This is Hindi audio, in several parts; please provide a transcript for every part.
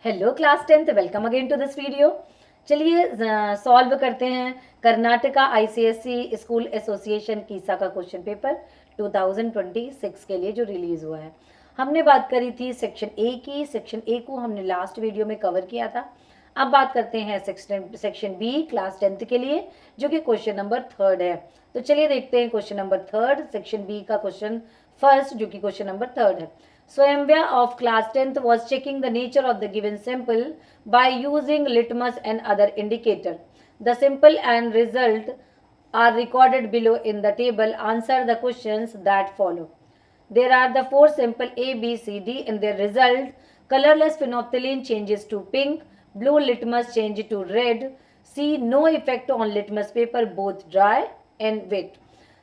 Hello class 10th, welcome again to this video. चलिए सॉल्व करते हैं कर्नाटका आईसीएसई स्कूल एसोसिएशन कीसा का क्वेश्चन पेपर 2026 के लिए जो रिलीज हुआ है। हमने बात करी थी सेक्शन ए की। सेक्शन ए को हमने लास्ट वीडियो में कवर किया था। अब बात करते हैं सेक्शन बी क्लास 10th के लिए, जो कि क्वेश्चन नंबर 3 है। तो चलिए देखते हैं क्वेश्चन नंबर 3 सेक्शन बी का क्वेश्चन फर्स्ट, जो कि क्वेश्चन नंबर 3 है। Swayamvya of class 10th was checking the nature of the given sample by using litmus and other indicator. The sample and result are recorded below in the table. Answer the questions that follow. There are the four sample A, B, C, D. In their result, colorless phenolphthalein changes to pink, blue litmus changes to red, C, no effect on litmus paper, both dry and wet.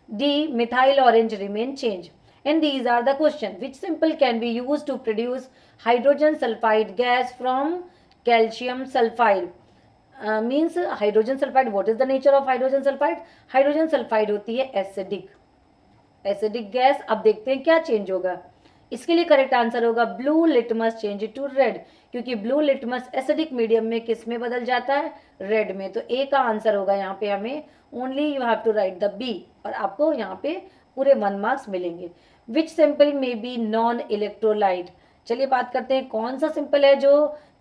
D, methyl orange remain change. And these are the questions. Which sample can be used to produce hydrogen sulfide gas from calcium sulfide? Means hydrogen sulfide. What is the nature of hydrogen sulfide? Hydrogen sulfide होती है एसिडिक गैस। अब देखते हैं क्या चेंज होगा। इसके लिए करेक्ट आंसर होगा blue litmus change to red, क्योंकि ब्लू लिटमस एसिडिक मीडियम में किस में बदल जाता है? रेड में। तो ए का आंसर होगा यहाँ पे हमें। Only you have to write the B और आपको यहाँ पे पूरे 1 मार्क्स मिलेंगे। विच सिंपल में बी नॉन इलेक्ट्रोलाइट? चलिए बात करते हैं कौन सा सिंपल है जो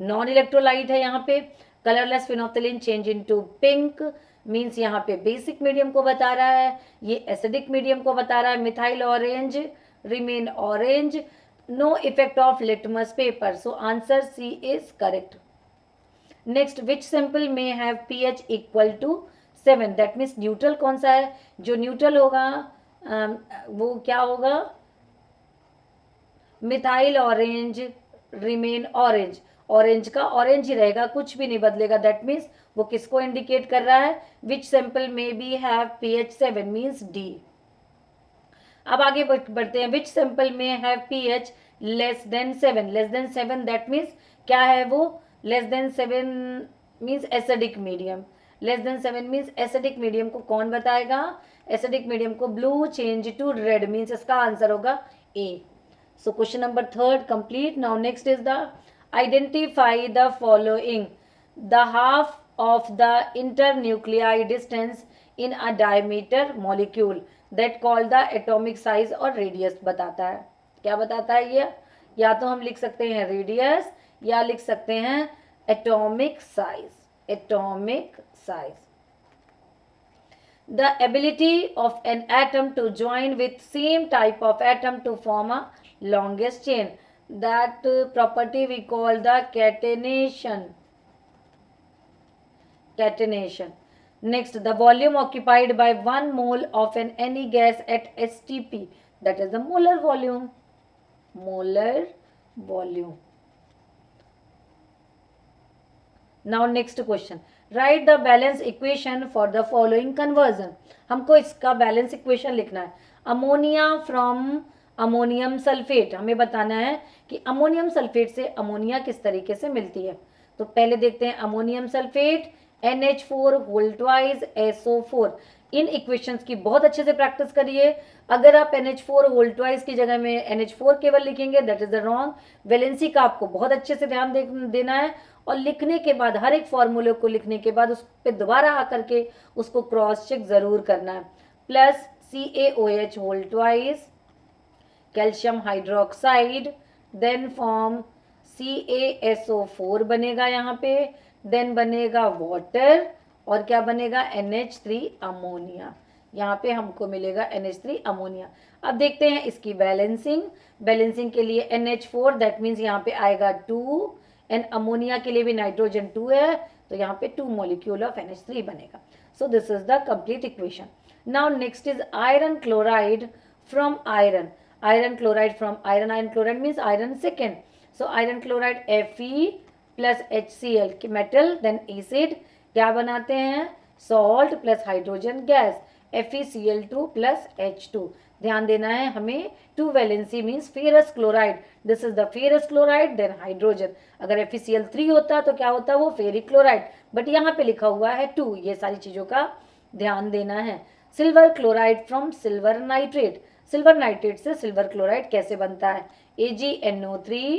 नॉन इलेक्ट्रोलाइट है। यहाँ पे colourless phenolphthalein change into pink means यहाँ पे बेसिक मीडियम को बता रहा है, ये एसिडिक मीडियम को बता रहा है। Methyl orange remain orange, no effect of litmus paper. So answer C is correct. Next, which simple may have pH equal to 7? That means neutral कौन सा है? जो न्यूट्रल होगा वो क्या होगा? Methyl orange remain orange, orange का ऑरेंज ही रहेगा, कुछ भी नहीं बदलेगा। दैट मीन्स वो किसको इंडिकेट कर रहा है? विच सैंपल में B have pH 7 means D. अब आगे बढ़ते हैं। विच सैंपल में have pH less than 7? Less than 7 that means क्या है वो? Less than 7 means acidic medium. Less than 7 means acidic medium को कौन बताएगा? एसिडिक मीडियम को blue change to red means इसका आंसर होगा A. So question number 3 complete. Now next is the identify the following. The half of the internuclei distance in a diameter molecule that called the atomic size और radius बताता है। क्या बताता है ये? या तो हम लिख सकते हैं radius या लिख सकते हैं atomic size. Atomic size. The ability of an atom to join with same type of atom to form a longest chain, that property we call the catenation. Next, the volume occupied by 1 mole of any gas at STP, that is the molar volume. Now next question, write the balance equation for the following conversion. हमको इसका बैलेंस इक्वेशन लिखना है। अमोनिया फ्रॉम अमोनियम सल्फेट, हमें बताना है कि अमोनियम सल्फेट से अमोनिया किस तरीके से मिलती है। तो पहले देखते हैं ammonium sulphate NH4 whole twice SO4। इन इक्वेशंस की बहुत अच्छे से प्रैक्टिस करिए। अगर आप NH4 होल ट्वाइस की जगह में NH4 केवल लिखेंगे that is the wrong. Valency का आपको बहुत अच्छे से ध्यान देना है और लिखने के बाद हर एक फॉर्मूले को लिखने के बाद उस पर दोबारा आकर के उसको क्रॉस चेक जरूर करना है। Plus CaOH whole twice calcium hydroxide then form CaSO4 बनेगा यहाँ पे, देन बनेगा वाटर और क्या बनेगा? NH3 ammonia. यहाँ पे हमको मिलेगा NH3 अमोनिया। अब देखते हैं इसकी बैलेंसिंग के लिए NH4 दैट मीन्स यहाँ पे आएगा 2 एंड अमोनिया के लिए भी नाइट्रोजन 2 है तो यहाँ पे 2 मॉलिक्यूल ऑफ NH3 बनेगा। सो this is the complete equation. Now next is iron chloride from iron. Iron chloride from iron. Iron chloride means iron second. So iron chloride Fe plus HCl की metal then acid क्या बनाते हैं? Salt plus hydrogen gas FeCl2 plus H2। ध्यान देना है हमें 2 valency means ferrous chloride. This is the ferrous chloride then hydrogen. अगर FeCl3 होता तो क्या होता? वो ferric chloride, बट यहाँ पे लिखा हुआ है 2। ये सारी चीज़ों का ध्यान देना है। Silver chloride from silver nitrate. Silver nitrate से सिल्वर क्लोराइड कैसे बनता है? AgNO3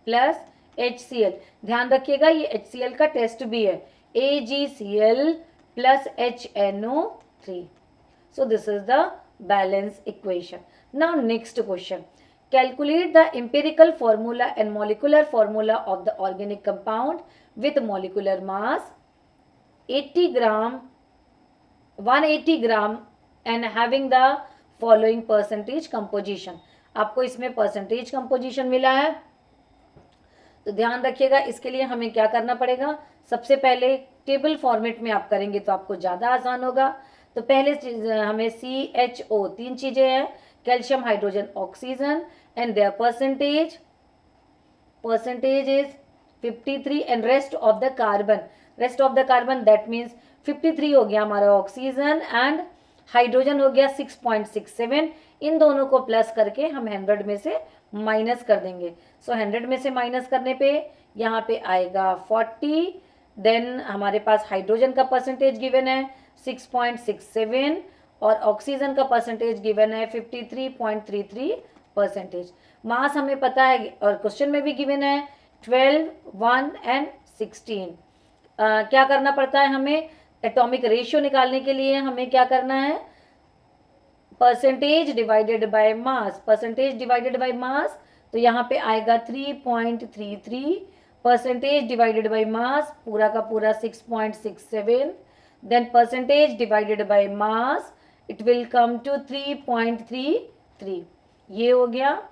प्लस HCl, ध्यान रखिएगा ये HCl का टेस्ट भी है, AgCl plus HNO3. So this is the balance equation. Now next question. Calculate the empirical formula and molecular formula of the organic compound with molecular mass 80 gram, 180 gram and having the following percentage composition. आपको इसमें परसेंटेज कंपोजिशन मिला है, तो ध्यान रखिएगा इसके लिए हमें क्या करना पड़ेगा. सबसे पहले टेबल फॉर्मेट में आप करेंगे तो आपको ज़्यादा आसान होगा. तो पहले हमें CHO, 3 चीज़ें हैं, calcium, hydrogen, oxygen, and their percentage is 53 and rest of the carbon that means 53 हो गया हमारा ऑक्सीजन एंड हाइड्रोजन हो गया 6.67. इन दोनों को प्लस करके हम 100 में से माइनस कर देंगे. सो 100 में से माइनस करने पे यहाँ पे आएगा 40. देन हमारे पास हाइड्रोजन का परसेंटेज गिवन है 6.67 और ऑक्सीजन का परसेंटेज गिवन है 53.33%. मास हमें पता है और क्वेश्चन में भी गिवन है 12, 1 एंड 16. क्या करना पड़ता है हमें, एटॉमिक रेशियो निकालने के लिए हमें क्या करना है, परसेंटेज डिवाइडेड बाय मास. तो यहाँ पे आएगा 3.33, परसेंटेज डिवाइडेड बाय मास पूरा का पूरा 6.67, then percentage divided by mass it will come to 3.33. ये हो गया.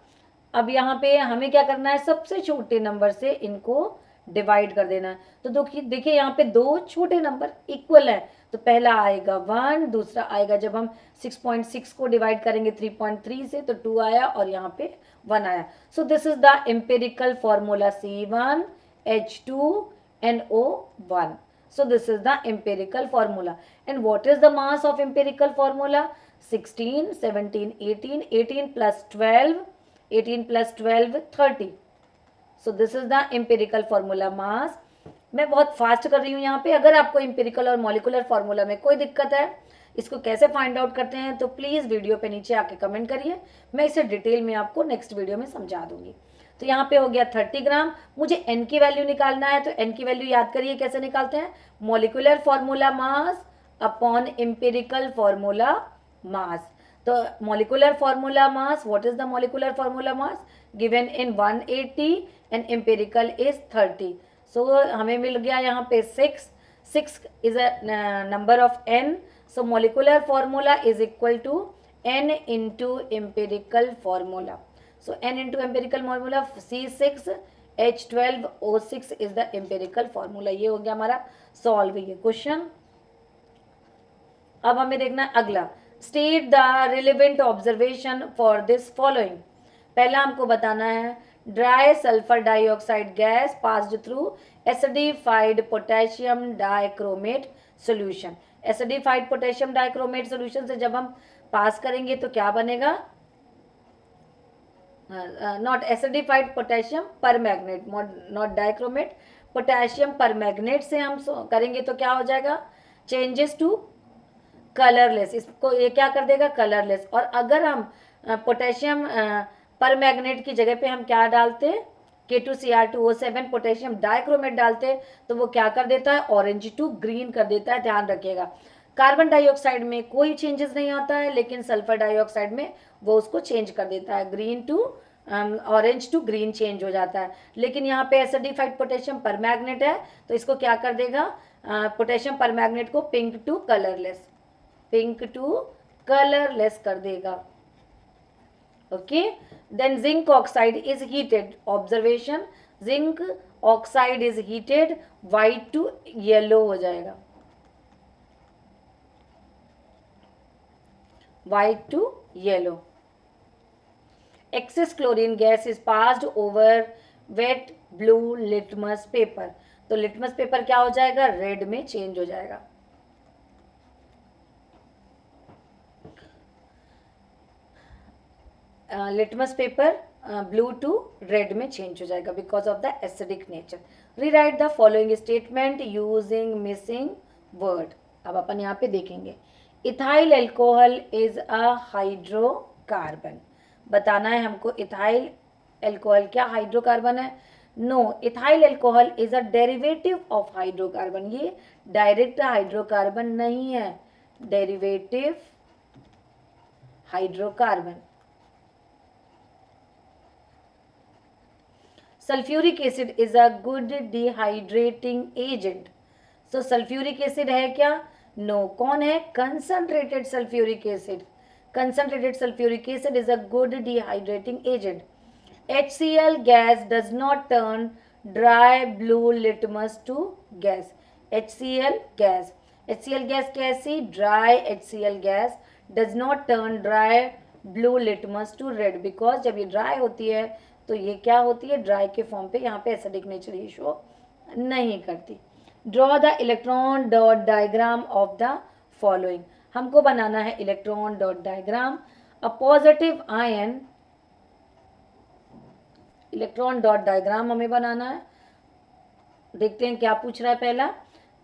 अब यहाँ पे हमें क्या करना है, सबसे छोटे नंबर से इनको डिवाइड कर देना है. तो देखिए यहाँ पे 2 छोटे नंबर इक्वल है, तो पहला आएगा 1, दूसरा आएगा जब हम 6.6 को डिवाइड करेंगे 3.3 से तो 2 आया और यहाँ पे 1 आया. सो this is the empirical formula C1H2NO1. So this is the empirical formula. And what is the mass of empirical formula? 16, 17, 18, 18 plus 12, 30. So this is the empirical formula mass. मैं बहुत फास्ट कर रही हूँ यहाँ पे. अगर आपको empirical और molecular formula में कोई दिक्कत है, इसको कैसे फाइंड आउट करते हैं, तो प्लीज़ वीडियो पे नीचे आके कमेंट करिए, मैं इसे डिटेल में आपको नेक्स्ट वीडियो में समझा दूंगी. तो यहाँ पे हो गया 30 ग्राम. मुझे n की वैल्यू निकालना है, तो n की वैल्यू याद करिए कैसे निकालते हैं, molecular formula mass upon empirical formula mass. तो molecular formula mass, what is the molecular formula mass, given in 180 and empirical is 30. So हमें मिल गया यहाँ पे 6 is a number of n. So molecular formula is equal to n into empirical formula. So n into empirical formula C6H12O6 is the empirical formula. ये हो गया हमारा सॉल्व ये क्वेश्चन. अब हमें देखना है अगला, state the relevant observation for this following. पहला हमको बताना है dry sulphur dioxide gas passed through acidified potassium dichromate solution. Acidified potassium dichromate solution से जब हम पास करेंगे तो क्या बनेगा, नॉट एसिडिफाइड पोटेशियम पर मैग्नेट, नॉट डाइक्रोमेट, पोटेशियम पर मैग्नेट से हम करेंगे तो क्या हो जाएगा, चेंजेस टू कलरलेस. इसको ये क्या कर देगा, कलरलेस. और अगर हम पोटेशियम पर मैग्नेट की जगह पे हम क्या डालते हैं, K2Cr2O7 पोटेशियम डाइक्रोमेट डालते हैं, तो वो क्या कर देता है, ऑरेंज टू ग्रीन कर देता है. ध्यान रखिएगा कार्बन डाइऑक्साइड में कोई चेंजेस नहीं आता है, लेकिन सल्फर डाइऑक्साइड में वो उसको चेंज कर देता है, green to orange to green change हो जाता है. लेकिन यहाँ पे एसिडिफाइड पोटेशियम पर मैग्नेट है, तो इसको क्या कर देगा, पोटेशियम पर मैग्नेट को पिंक टू कलरलेस कर देगा. Okay. Then zinc oxide is heated. Observation, zinc oxide is heated, white to yellow हो जाएगा, white to yellow. Excess chlorine gas is passed over wet blue litmus paper. तो लिटमस पेपर क्या हो जाएगा, रेड में चेंज हो जाएगा. Litmus paper blue to red में चेंज हो जाएगा because of the acidic nature. Rewrite the following statement using missing word. अब अपन यहाँ पे देखेंगे, ethyl alcohol is a hydrocarbon. बताना है हमको इथाइल एल्कोहल क्या हाइड्रोकार्बन है. No, ethyl alcohol is a derivative of hydrocarbon, ये डायरेक्ट हाइड्रोकार्बन नहीं है, derivative hydrocarbon. Sulphuric acid is a good dehydrating agent. So sulphuric acid है क्या? नो। कौन है? Concentrated sulphuric acid. Concentrated sulphuric acid is a good dehydrating agent. HCl gas does not turn dry blue litmus to gas. HCl gas, HCl gas कैसी? dry HCl gas does not turn dry blue litmus to red, because जब ये dry होती है तो ये क्या होती है? dry के फॉर्म पे यहाँ पे एसिडिक नेचर ये शो नहीं करती। Draw the electron dot diagram of the following. हमको बनाना है electron dot diagram. A positive ion, electron dot diagram हमें बनाना है। देखते हैं क्या पूछ रहा है पहला।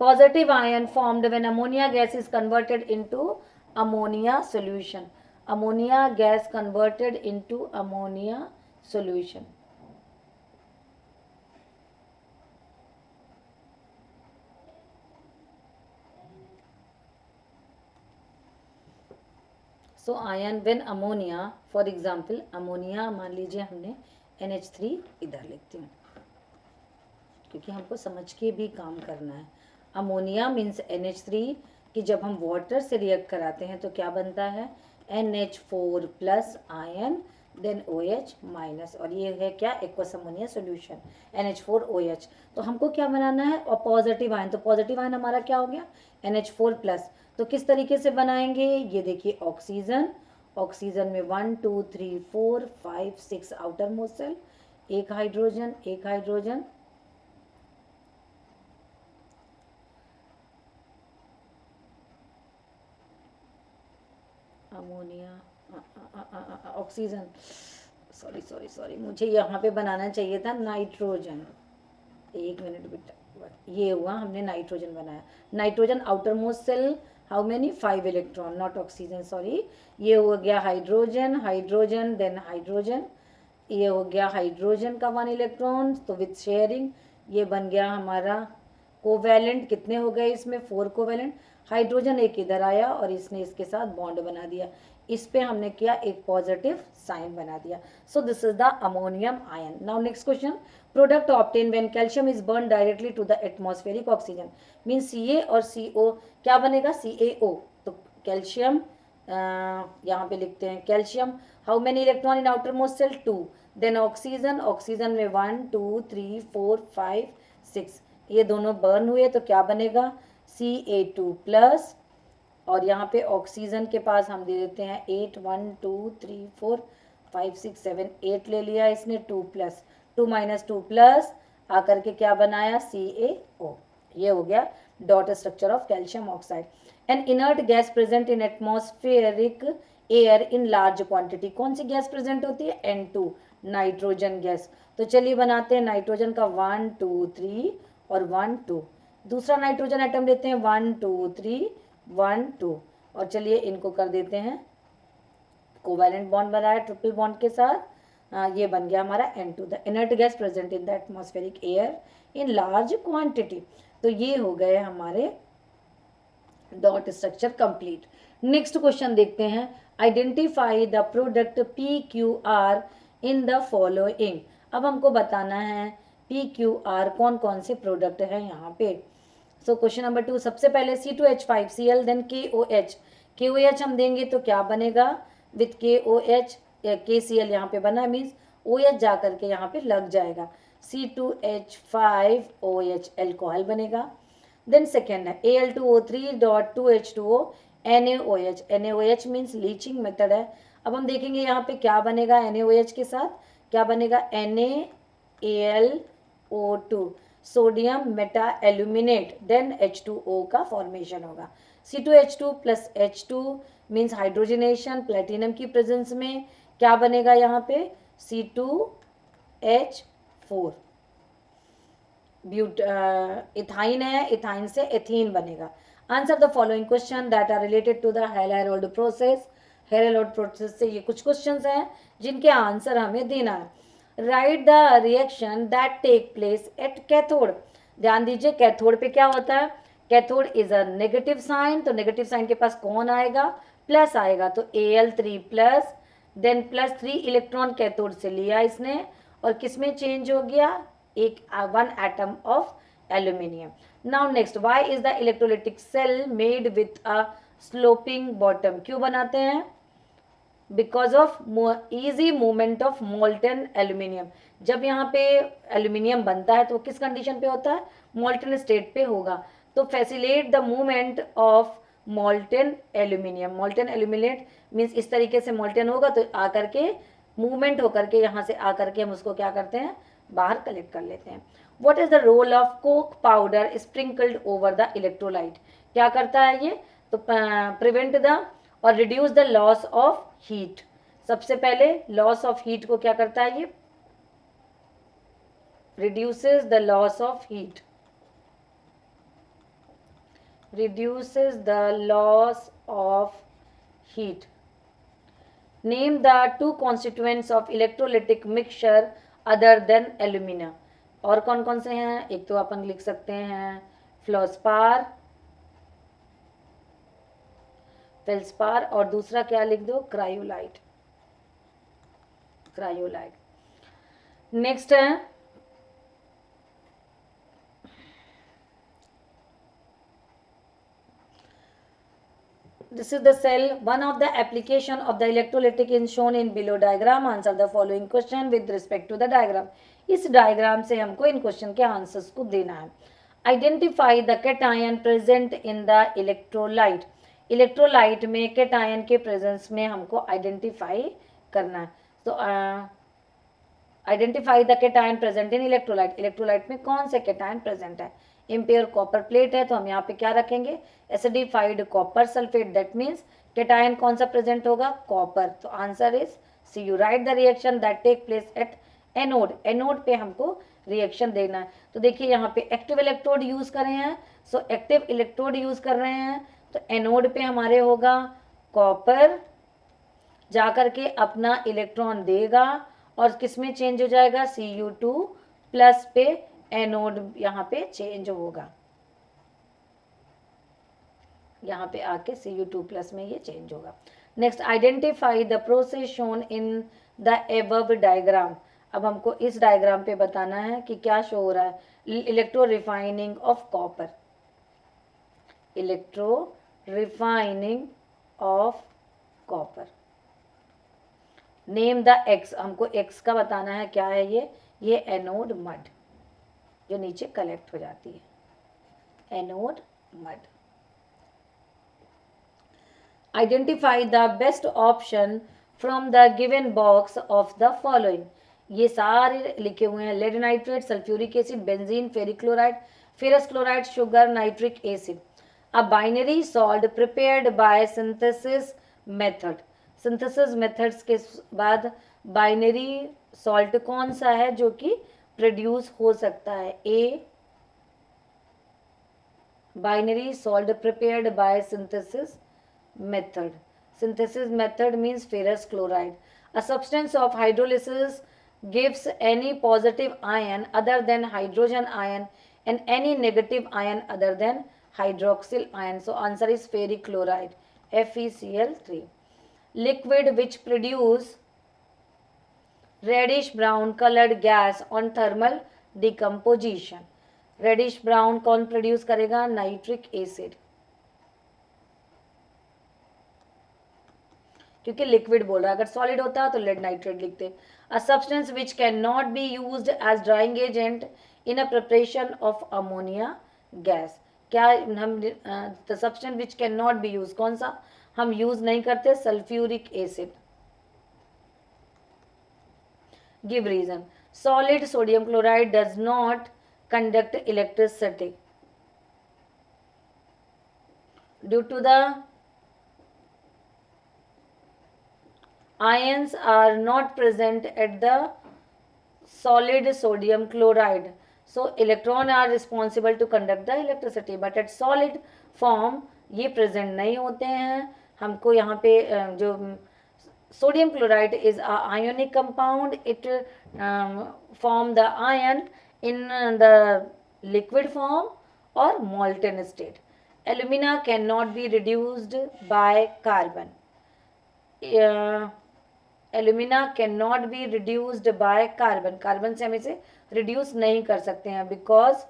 Positive ion formed when ammonia gas is converted into ammonia solution. Ammonia gas converted into ammonia solution. So ion when ammonia, for example ammonia मान लीजिए हमने NH3 इधर लिखती हूँ क्योंकि हमको समझ के भी काम करना है। अमोनिया मीन्स NH3 कि जब हम वाटर से रिएक्ट कराते हैं तो क्या बनता है? NH4 plus ion then OH minus, और ये है क्या? Aqueous ammonia solution NH4OH। तो हमको क्या बनाना है? और पॉजिटिव आयन, तो पॉजिटिव आयन हमारा क्या हो गया? NH4 plus. तो किस तरीके से बनाएंगे? ये देखिए ऑक्सीजन, ऑक्सीजन में 1 2 3 4 5 6 आउटर मोस्ट सेल, एक हाइड्रोजन, एक hydrogen, ammonia, oxygen, sorry sorry sorry, मुझे यहाँ पे बनाना चाहिए था नाइट्रोजन। एक मिनट बेटा, ये हुआ, हमने नाइट्रोजन बनाया। Nitrogen outer most shell, how many? 5 electron, not oxygen, sorry. ये हो गया हाइड्रोजन, हाइड्रोजन देन हाइड्रोजन, ये हो गया हाइड्रोजन का 1 इलेक्ट्रॉन, तो विथ शेयरिंग ये बन गया हमारा कोवैलेंट। कितने हो गए इसमें? 4 कोवैलेंट। हाइड्रोजन एक इधर आया और इसने इसके साथ बॉन्ड बना दिया, इस पे हमने किया एक पॉजिटिव साइन बना दिया। So this is the ammonium ion. Now next question, product obtain when calcium is burn directly to the atmospheric oxygen, mean Ca और CO क्या बनेगा? CaO। तो कैल्शियम, यहाँ पे लिखते हैं calcium, how many electron in outer most shell? 2। Then oxygen, oxygen में 1 2 3 4 5 6, ये दोनों बर्न हुए तो क्या बनेगा? Ca2 प्लस, और यहाँ पे ऑक्सीजन के पास हम दे देते हैं 8 1 2 3 4 5 6 7 8 ले लिया इसने, 2 प्लस 2 माइनस 2 प्लस आकर के क्या बनाया? CaO। ये हो गया dot structure of calcium oxide. N inert gas present in atmospheric air in large quantity, कौन सी गैस प्रेजेंट होती है? N2, nitrogen gas. तो चलिए बनाते हैं नाइट्रोजन का 1 2 3 और 1 2। दूसरा नाइट्रोजन एटम लेते हैं 1 2 3 1 2, और चलिए इनको कर देते हैं कोवैलेंट बॉन्ड बनाया ट्रिपल बॉन्ड के साथ। ये बन गया हमारा N2, the inert gas present in the atmospheric air in large quantity. तो ये हो गए हमारे dot structure complete. Next question देखते हैं, identify the product PQR in the following. अब हमको बताना है PQR कौन कौन से प्रोडक्ट है यहाँ पे। सो क्वेश्चन नंबर 2, सबसे पहले C2H5Cl देन KOH। KOH हम देंगे तो क्या बनेगा? विथ KOH, KCl यहाँ पे बना मीन्स OH जा करके यहाँ पे लग जाएगा, C2H5OH एल्कोहल बनेगा। देन सेकेंड है Al2O3.2H2O NaOH। NaOH means leaching method है। अब हम देखेंगे यहाँ पे क्या बनेगा NaOH के साथ, क्या बनेगा? NaAlO2, sodium Meta aluminate, then H2O का फॉर्मेशन होगा। C2H2 plus H2 means hydrogenation, platinum की प्रेजेंस में क्या बनेगा यहाँ पे? C2H4। इथाइन है, इथाइन से एथीन बनेगा। Answer the following question that are related to the Heroult process. Heroult process से ये कुछ क्वेश्चंस हैं जिनके आंसर हमें देना है। Write the reaction that take place at cathode. ध्यान दीजिए कैथोड पे क्या होता है, cathode is a negative sign, तो नेगेटिव साइन के पास कौन आएगा, प्लस आएगा, तो Al3 plus, then plus 3 electron cathode से लिया इसने और किस में चेंज हो गया, एक 1 atom of aluminium. Now next, why is the electrolytic cell made with a sloping bottom, क्यों बनाते हैं, because of easy movement of molten aluminium. जब यहाँ पे एल्यूमिनियम बनता है तो किस कंडीशन पे होता है, मोल्टन स्टेट पे होगा, तो facilitate the movement of molten aluminium. Molten aluminate means इस तरीके से मोल्टन होगा तो आकर के मूवमेंट होकर के यहाँ से आकर के हम उसको क्या करते हैं, बाहर कलेक्ट कर लेते हैं। What is the role of coke powder sprinkled over the electrolyte, क्या करता है ये, तो प्रिवेंट द और reduce the loss of heat. सबसे पहले लॉस ऑफ हीट को क्या करता है ये, reduces the loss of heat, reduces the loss of heat. Name the two constituents of electrolytic mixture other than alumina. और कौन कौन से हैं, एक तो अपन लिख सकते हैं फ्लोस्पार, फेल्सपार, और दूसरा क्या लिख दो, क्रायोलाइट, क्रायोलाइट। नेक्स्ट है this is the cell. One of the application of the electrolytic is shown in below diagram. Answer the following question with respect to the diagram. इस डायग्राम से हमको इन क्वेश्चन के आंसर्स को देना है। Identify the cation present in the electrolyte. Electrolyte में कैटायन के प्रेजेंस में हमको आइडेंटिफाई करना है। तो identify the cation present in electrolyte, electrolyte में कौन से कैटायन प्रेजेंट है, इम्पेयर कॉपर प्लेट है तो हम यहाँ पे क्या रखेंगे, acidified copper sulphate, that means cation कौन सा प्रेजेंट होगा, कॉपर। तो answer is C. You write the reaction that take place at anode, anode पे हमको रिएक्शन देना है। तो देखिए यहाँ पे एक्टिव इलेक्ट्रोड यूज कर रहे हैं, सो एक्टिव इलेक्ट्रोड यूज कर रहे हैं तो एनोड पे हमारे होगा कॉपर, जाकर के अपना इलेक्ट्रॉन देगा और किस में चेंज हो जाएगा, Cu2 प्लस पे एनोड यहाँ पे चेंज होगा, यहाँ पे आके Cu2 प्लस में ये चेंज होगा। Next, identify the process shown in the above diagram. अब हमको इस डायग्राम पे बताना है कि क्या शो हो रहा है, electro refining of copper, electro refining of copper. Name the x, हमको एक्स का बताना है, क्या है ये एनोड मड जो नीचे कलेक्ट हो जाती है, anode mud. Identify the best option from the given box of the following. ये सारे लिखे हुए हैं, lead nitrate, sulphuric acid, benzene, ferric chloride, ferrous chloride, sugar, nitric acid. A binary salt prepared by synthesis method, synthesis methods के बाद बाइनरी सॉल्ट कौन सा है जो कि प्रोड्यूस हो सकता है, a binary salt prepared by synthesis method. Synthesis method means ferrous chloride. A substance of hydrolysis gives any positive ion other than hydrogen ion and any negative ion other than hydroxyl ion. So answer is ferric chloride, FeCl3. Liquid which produce reddish brown colored gas on thermal decomposition. Reddish brown कौन produce करेगा, नाइट्रिक एसिड, क्योंकि लिक्विड बोल रहा है, अगर सॉलिड होता तो लेड नाइट्रेट लिखते। A substance which can not be used as drying agent in a preparation of ammonia gas. क्या हम the substance which can not be use, कौन सा हम यूज नहीं करते, sulphuric acid. Give reason, solid sodium chloride does not conduct electricity due to the ions are not present at the solid sodium chloride, so electron are responsible to conduct the electricity, but at solid form ये present नहीं होते हैं। हमको यहाँ पे जो sodium chloride is a ionic compound, it form the ion in the liquid form or molten state. Alumina cannot be reduced by carbon. Alumina cannot be reduced by carbon. Carbon से हम इसे reduce नहीं कर सकते हैं because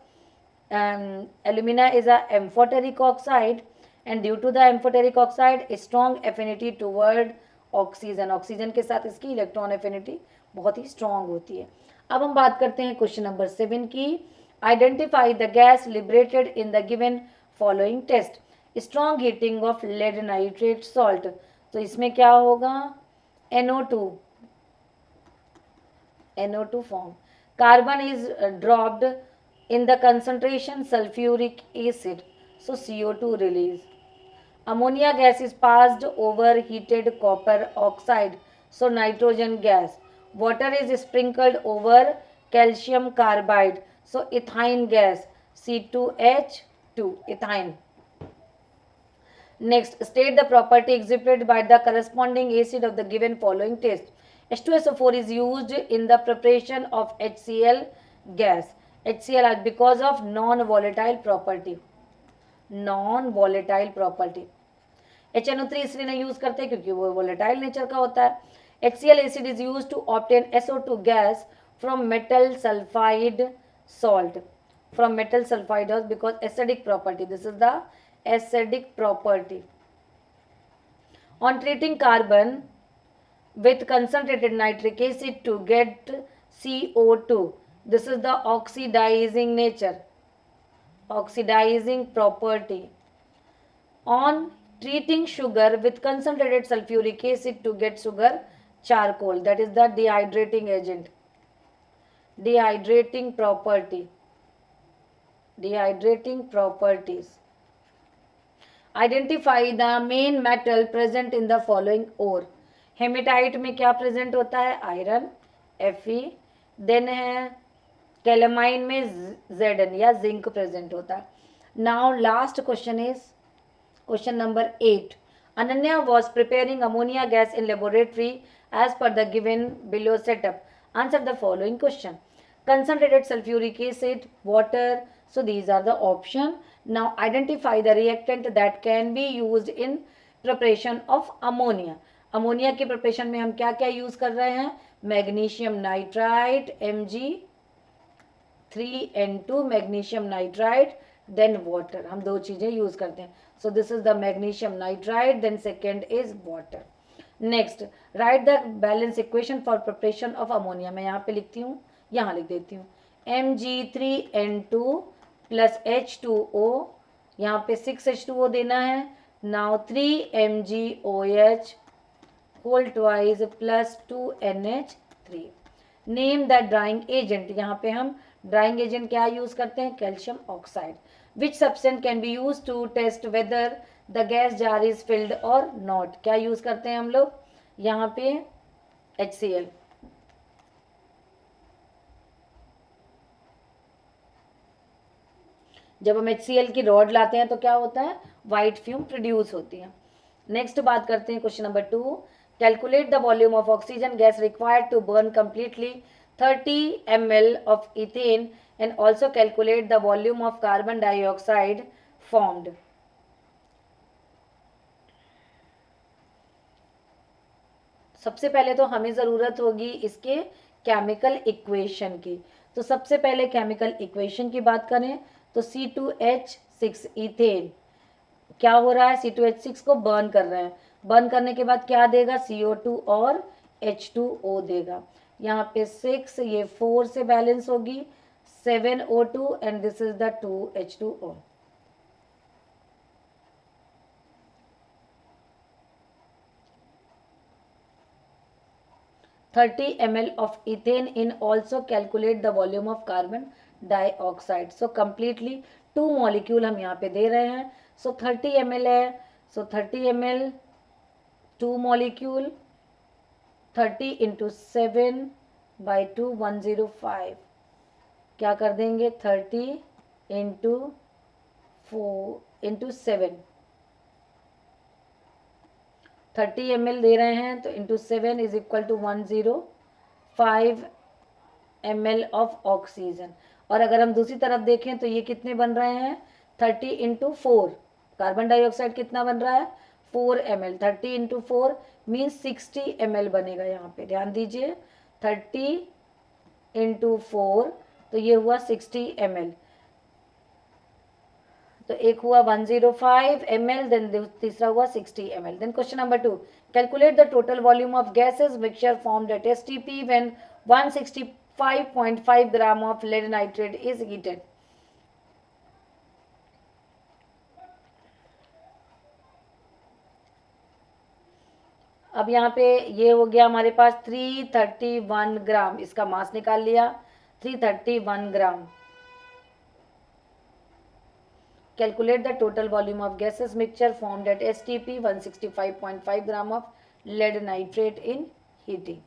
alumina is a amphoteric oxide and due to the amphoteric oxide strong affinity toward oxygen. Oxygen के साथ इसकी इलेक्ट्रॉन एफिनिटी बहुत ही स्ट्रांग होती है. अब हम बात करते हैं क्वेश्चन नंबर 7 की. Identify the gas liberated in the given following test. Strong heating of lead nitrate salt. तो इसमें क्या होगा? NO2 form. Carbon is dropped in the concentration sulfuric acid, so CO2 release. Ammonia gas is passed over heated copper oxide, so nitrogen gas. Water is sprinkled over calcium carbide, so ethine gas, C2H2, ethine. Next, state the property exhibited by the corresponding acid of the given following test. H2SO4 is used in the preparation of HCl gas. HCl because of non-volatile property. Non-volatile property. HNO3 इसलिए नहीं यूज करते क्योंकि वो volatile नेचर का होता है. HCl acid is used to obtain SO2 gas from metal sulfide salt. From metal sulfide because acidic property. This is the acidic property. On treating carbon with concentrated nitric acid to get CO2. This is the oxidizing nature, oxidizing property. On treating sugar with concentrated sulfuric acid to get sugar charcoal, that is the dehydrating agent, dehydrating property, dehydrating properties. Identify the main metal present in the following ore. Haematite में क्या प्रेजेंट होता है? Iron, Fe. देन है कैलेमाइन में Zn या जिंक प्रेजेंट होता है. Now last question is question number 8. Ananya was preparing ammonia gas in laboratory as per the given below setup. Answer the following question. Concentrated sulfuric acid, water. So these are the option. Now identify the reactant that can be used in preparation of ammonia. Ammonia के प्रिपरेशन में हम क्या क्या यूज कर रहे हैं? Magnesium nitrite Mg3N2 magnesium nitrite, then water. हम दो चीजें यूज करते हैं. So this is the magnesium nitrite, then second is water. Next, write the balance equation for preparation of ammonia. मैं यहाँ पे लिखती हूँ, यहाँ लिख देती हूँ. Mg3N2 प्लस H2O, यहाँ पे 6H2O देना है. Now 3MgOH whole twice plus 2NH3. Name the drying agent. यहाँ पे हम ड्राइंग एजेंट क्या यूज करते हैं? Calcium oxide. Which substance can be use to test whether the gas jar is filled और नॉट. क्या यूज करते हैं हम लोग? यहाँ पे HCl. जब हम HCl की रॉड लाते हैं तो क्या होता है? व्हाइट फ्यूम प्रोड्यूस होती है. नेक्स्ट बात करते हैं question number 2. Calculate the volume of oxygen gas required to burn completely 30 ml of ethane and also calculate the volume of carbon dioxide formed. सबसे पहले तो हमें ज़रूरत होगी इसके केमिकल इक्वेशन की. तो सबसे पहले केमिकल इक्वेशन की बात करें तो C2H6 इथेन क्या हो रहा है? C2H6 को बर्न कर रहे हैं. बर्न करने के बाद क्या देगा? CO2 और H2O देगा. यहाँ पे 6, ये 4 से बैलेंस होगी, 7O2 and this is the 2H2O. $30 ml of ethane in also calculate the volume of carbon dioxide. So completely 2 molecule हम यहाँ पे दे रहे हैं. So 30 ml है. So 30 ml 2 molecule 30 into 7 by 2 105. क्या कर देंगे? 30 into 4 into 7. 30 ml दे रहे हैं तो into 7 is equal to 105 ml of oxygen. और अगर हम दूसरी तरफ देखें तो ये कितने बन रहे हैं, 30 इंटू 4। कार्बन डाइऑक्साइड कितना बन रहा है, 4 ml। 30 इंटू 4 मीन्स 60 ml बनेगा। यहाँ पे ध्यान दीजिए, 30 इंटू 4 तो ये हुआ 60 ml। तो एक हुआ 105 ml, देन तीसरा हुआ 60 ml। Then question number 2, calculate the total volume of gases mixture formed at STP when 165.5 gram of lead nitrate is heated. अब यहाँ पे ये हो गया हमारे पास 331 ग्राम, इसका मास निकाल लिया 331 ग्राम। Calculate the total volume of gaseous mixture formed at STP 165.5 gram of lead nitrate in heating.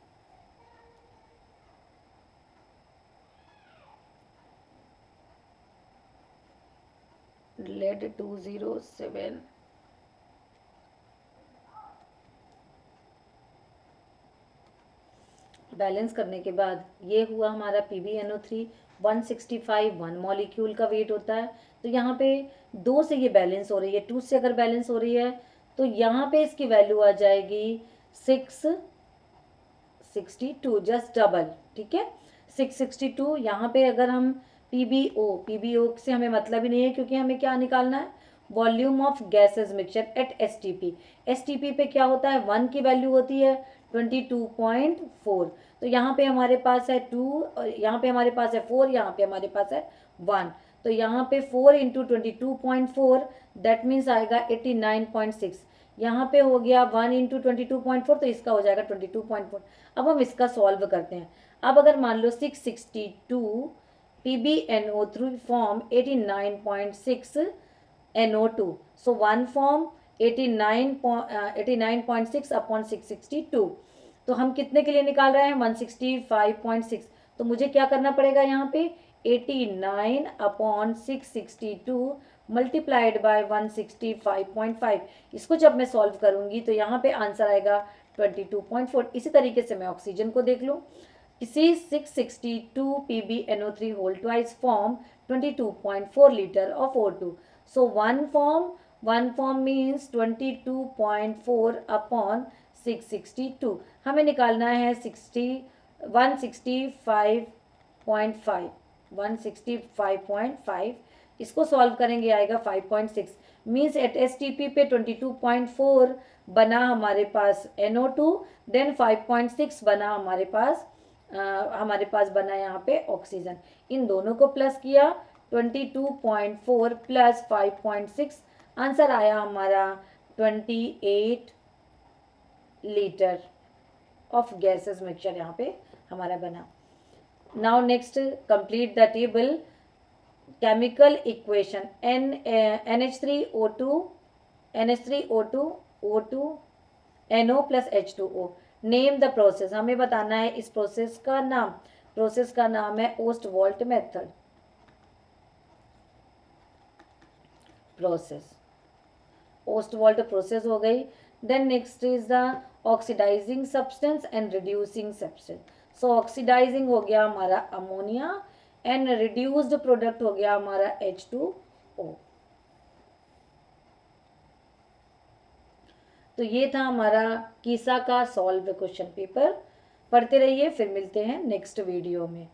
Lead 207. Balance करने के बाद ये हुआ हमारा PbNO3 165, 1 मॉलिक्यूल का वेट होता है। तो यहाँ पे 2 से ये बैलेंस हो रही है, 2 से अगर बैलेंस हो रही है तो यहाँ पे इसकी वैल्यू आ जाएगी 662, जस्ट डबल, ठीक है 662। यहाँ पे अगर हम PbO से हमें मतलब ही नहीं है, क्योंकि हमें क्या निकालना है, volume of gases mixture eight STP पे क्या होता है, 1 की वैल्यू होती है 22.4। तो यहाँ पे हमारे पास है 2, यहाँ पे हमारे पास है 4, यहाँ पे हमारे पास है 1। तो यहाँ पे 4 इंटू 22.4 दैट मीन्स आएगा 89.6। यहाँ पे हो गया 1 इंटू 22.4, तो इसका हो जाएगा 22.4। अब हम इसका सॉल्व करते हैं। अब अगर मान लो 662 PbNO3 form 89.6 NO2, so 1 form 89.6 upon 662। तो हम कितने के लिए निकाल रहे हैं, 165.6। तो मुझे क्या करना पड़ेगा यहाँ पे, 89 अपॉन 662 मल्टीप्लाइड बाय 165.5। इसको जब मैं सॉल्व करूँगी तो यहाँ पे आंसर आएगा 22.4। इसी तरीके से मैं ऑक्सीजन को देख लूँ, इसी 662 PbNO3 whole twice form 22.4 litre of O2। So one form means 22.4 upon 662। हमें निकालना है 165.5। इसको सॉल्व करेंगे आएगा 5.6। मीन्स एट एसटीपी पे 22.4 बना हमारे पास NO2, देन 5.6 बना हमारे पास बना यहाँ पे ऑक्सीजन। इन दोनों को प्लस किया, 22.4 प्लस 5.6, आंसर आया हमारा 28 लीटर ऑफ गैसेस मिक्सचर यहाँ पे हमारा बना। Now next complete the table. Chemical equation NH3O2 O2 NO plus H2O। Name the process, हमें बताना है इस प्रोसेस का नाम। प्रोसेस का नाम है Ostwald method. Process Ostwald process हो गई। Then next is the oxidising substance and reducing substance. So oxidising हो गया हमारा अमोनिया एंड रिड्यूस्ड प्रोडक्ट हो गया हमारा H2O। तो ये था हमारा कीसा का सॉल्व क्वेश्चन पेपर। पढ़ते रहिए, फिर मिलते हैं नेक्स्ट वीडियो में।